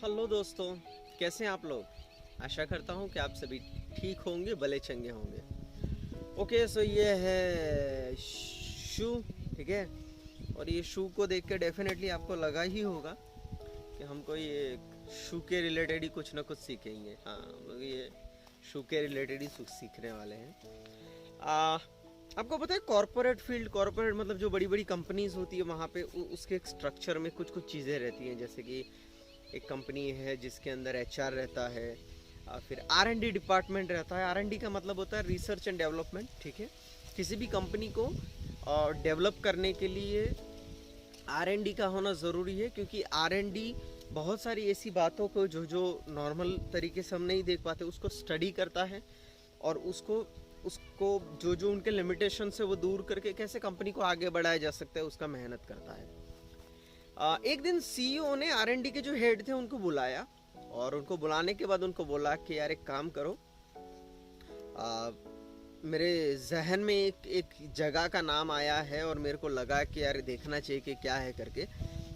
Hello दोस्तों, कैसे हैं आप लोग। आशा करता हूं कि आप सभी ठीक होंगे, भले चंगे होंगे। ओके, सो ये है शू, ठीक है। और ये शू को देख के डेफिनेटली आपको लगा ही होगा कि हमको ये शू के रिलेटेड ही कुछ ना कुछ सीखेंगे। हाँ, ये शू के रिलेटेड ही सीखने वाले हैं। आपको पता है कॉरपोरेट फील्ड, कॉरपोरेट मतलब जो बड़ी बड़ी कंपनीज होती है वहाँ पे उसके एक स्ट्रक्चर में कुछ कुछ चीज़ें रहती हैं। जैसे कि एक कंपनी है जिसके अंदर एचआर रहता है, फिर आर&डी डिपार्टमेंट रहता है। आर&डी का मतलब होता है रिसर्च एंड डेवलपमेंट, ठीक है। किसी भी कंपनी को डेवलप करने के लिए आर&डी का होना ज़रूरी है, क्योंकि आर&डी बहुत सारी ऐसी बातों को जो नॉर्मल तरीके से हम नहीं देख पाते उसको स्टडी करता है, और उसको जो उनके लिमिटेशन से वो दूर करके कैसे कंपनी को आगे बढ़ाया जा सकता है उसका मेहनत करता है। एक दिन सीईओ ने आर&डी के जो हेड थे उनको बुलाया, और उनको बुलाने के बाद उनको बोला कि यार एक काम करो, मेरे जहन में एक जगह का नाम आया है और मेरे को लगा कि यार देखना चाहिए कि क्या है करके।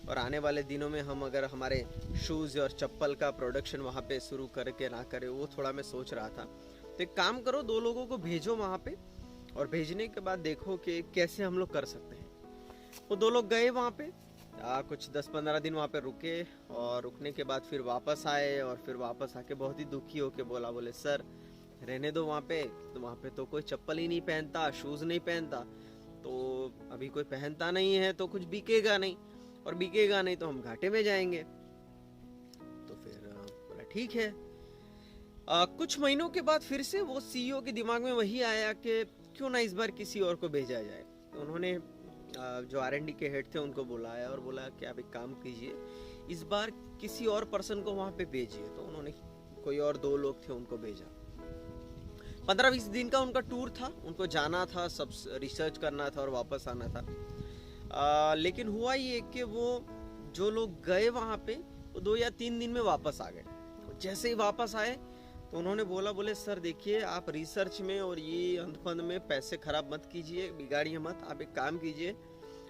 और आने वाले दिनों में हम अगर हमारे शूज़ और चप्पल का प्रोडक्शन वहाँ पे शुरू करके ना करें, वो थोड़ा मैं सोच रहा था। तो एक काम करो, 2 लोगों को भेजो वहाँ पे, और भेजने के बाद देखो कि कैसे हम लोग कर सकते हैं। वो 2 लोग गए वहाँ पे, कुछ 10-15 दिन वहाँ पे रुके, और रुकने के बाद फिर वापस आए, और फिर वापस आके बहुत ही दुखी होके बोले सर रहने दो वहाँ पे। तो वहाँ पे तो कोई चप्पल ही नहीं पहनता, शूज़ नहीं पहनता, तो अभी कोई पहनता नहीं है तो कुछ बिकेगा नहीं, और बिकेगा नहीं तो हम घाटे में जाएंगे। तो फिर बोला ठीक है। कुछ महीनों के बाद फिर से वो सीईओ के दिमाग में वही आया कि क्यों ना इस बार किसी और को भेजा जाए। तो उन्होंने जो आर&डी के हेड थे उनको बुलाया और बोला कि आप एक काम कीजिए, इस बार किसी और पर्सन को वहाँ पे भेजिए। तो उन्होंने कोई और 2 लोग थे उनको भेजा। 15-20 दिन का उनका टूर था, उनको जाना था, सब रिसर्च करना था और वापस आना था। लेकिन हुआ ये कि वो जो लोग गए वहाँ पे वो 2 या 3 दिन में वापस आ गए। जैसे ही वापस आए तो उन्होंने बोले सर देखिए, आप रिसर्च में और ये अंधफंद में पैसे खराब मत कीजिए, बिगाड़िए मत। आप एक काम कीजिए,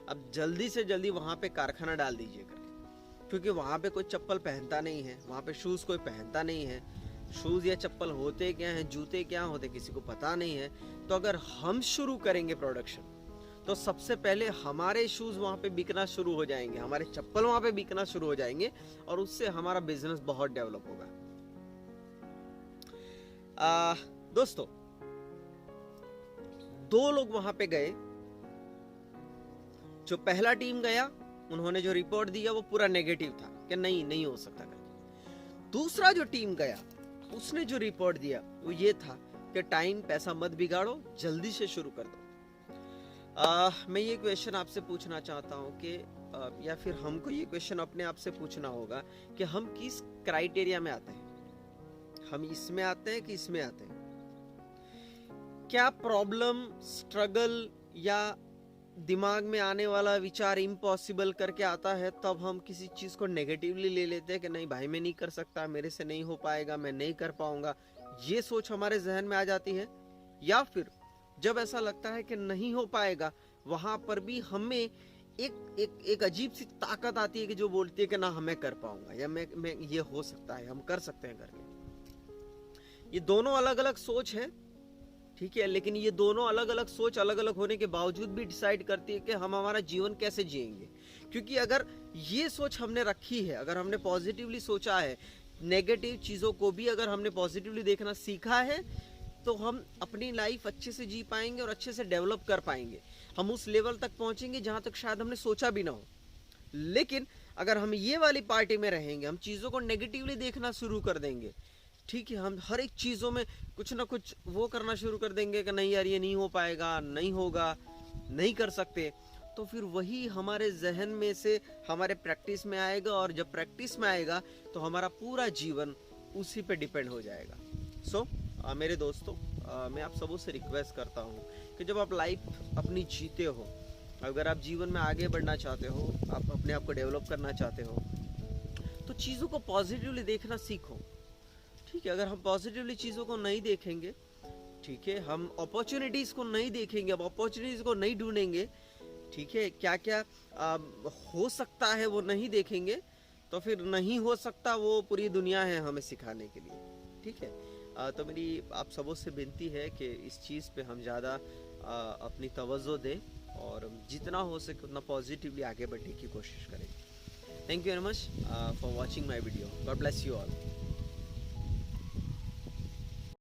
आप जल्दी से जल्दी वहाँ पे कारखाना डाल दीजिए करके, क्योंकि वहाँ पे कोई चप्पल पहनता नहीं है, वहाँ पे शूज़ कोई पहनता नहीं है। शूज़ या चप्पल होते क्या हैं, जूते क्या होते किसी को पता नहीं है। तो अगर हम शुरू करेंगे प्रोडक्शन, तो सबसे पहले हमारे शूज़ वहाँ पे बिकना शुरू हो जाएंगे, हमारे चप्पल वहाँ पे बिकना शुरू हो जाएंगे, और उससे हमारा बिजनेस बहुत डेवलप होगा। दोस्तों, 2 लोग वहां पे गए। जो पहला टीम गया, उन्होंने जो रिपोर्ट दिया वो पूरा नेगेटिव था कि नहीं हो सकता करके। दूसरा जो टीम गया, उसने जो रिपोर्ट दिया वो ये था कि टाइम पैसा मत बिगाड़ो, जल्दी से शुरू कर दो। मैं ये क्वेश्चन आपसे पूछना चाहता हूँ कि या फिर हमको ये क्वेश्चन अपने आप से पूछना होगा कि हम किस क्राइटेरिया में आते हैं। हम इसमें आते हैं कि इसमें आते हैं? क्या प्रॉब्लम, स्ट्रगल या दिमाग में आने वाला विचार इम्पॉसिबल करके आता है, तब हम किसी चीज को नेगेटिवली ले लेते हैं कि नहीं भाई मैं नहीं कर सकता, मेरे से नहीं हो पाएगा, मैं नहीं कर पाऊंगा, ये सोच हमारे जहन में आ जाती है। या फिर जब ऐसा लगता है कि नहीं हो पाएगा, वहां पर भी हमें एक अजीब सी ताकत आती है कि जो बोलती है कि ना हमें कर पाऊंगा, या मैं ये हो सकता है, हम कर सकते हैं करके। ये दोनों अलग अलग सोच है, ठीक है, लेकिन ये दोनों अलग अलग सोच अलग अलग होने के बावजूद भी डिसाइड करती है कि हम हमारा जीवन कैसे जिएंगे। क्योंकि अगर ये सोच हमने रखी है, अगर हमने पॉजिटिवली सोचा है, नेगेटिव चीज़ों को भी अगर हमने पॉजिटिवली देखना सीखा है, तो हम अपनी लाइफ अच्छे से जी पाएंगे और अच्छे से डेवलप कर पाएंगे। हम उस लेवल तक पहुंचेंगे जहां तक शायद हमने सोचा भी ना हो। लेकिन अगर हम ये वाली पार्टी में रहेंगे, हम चीज़ों को नेगेटिवली देखना शुरू कर देंगे, ठीक है, हम हर एक चीज़ों में कुछ ना कुछ वो करना शुरू कर देंगे कि नहीं यार ये नहीं हो पाएगा, नहीं होगा, नहीं कर सकते, तो फिर वही हमारे जहन में से हमारे प्रैक्टिस में आएगा, और जब प्रैक्टिस में आएगा तो हमारा पूरा जीवन उसी पे डिपेंड हो जाएगा। सो मेरे दोस्तों, मैं आप सबों से रिक्वेस्ट करता हूँ कि जब आप लाइफ अपनी जीते हो, अगर आप जीवन में आगे बढ़ना चाहते हो, आप अपने आप को डेवलप करना चाहते हो, तो चीज़ों को पॉजिटिवली देखना सीखो। ठीक है, अगर हम पॉजिटिवली चीज़ों को नहीं देखेंगे, ठीक है, हम अपॉर्चुनिटीज़ को नहीं देखेंगे, अब अपॉर्चुनिटीज़ को नहीं ढूंढेंगे, ठीक है, क्या क्या हो सकता है वो नहीं देखेंगे, तो फिर नहीं हो सकता, वो पूरी दुनिया है हमें सिखाने के लिए। ठीक है, तो मेरी आप सबों से विनती है कि इस चीज़ पे हम ज़्यादा अपनी तवज्जो दें और जितना हो सके उतना पॉजिटिवली आगे बढ़ने की कोशिश करें। Thank you very much for watching my video. God bless you all.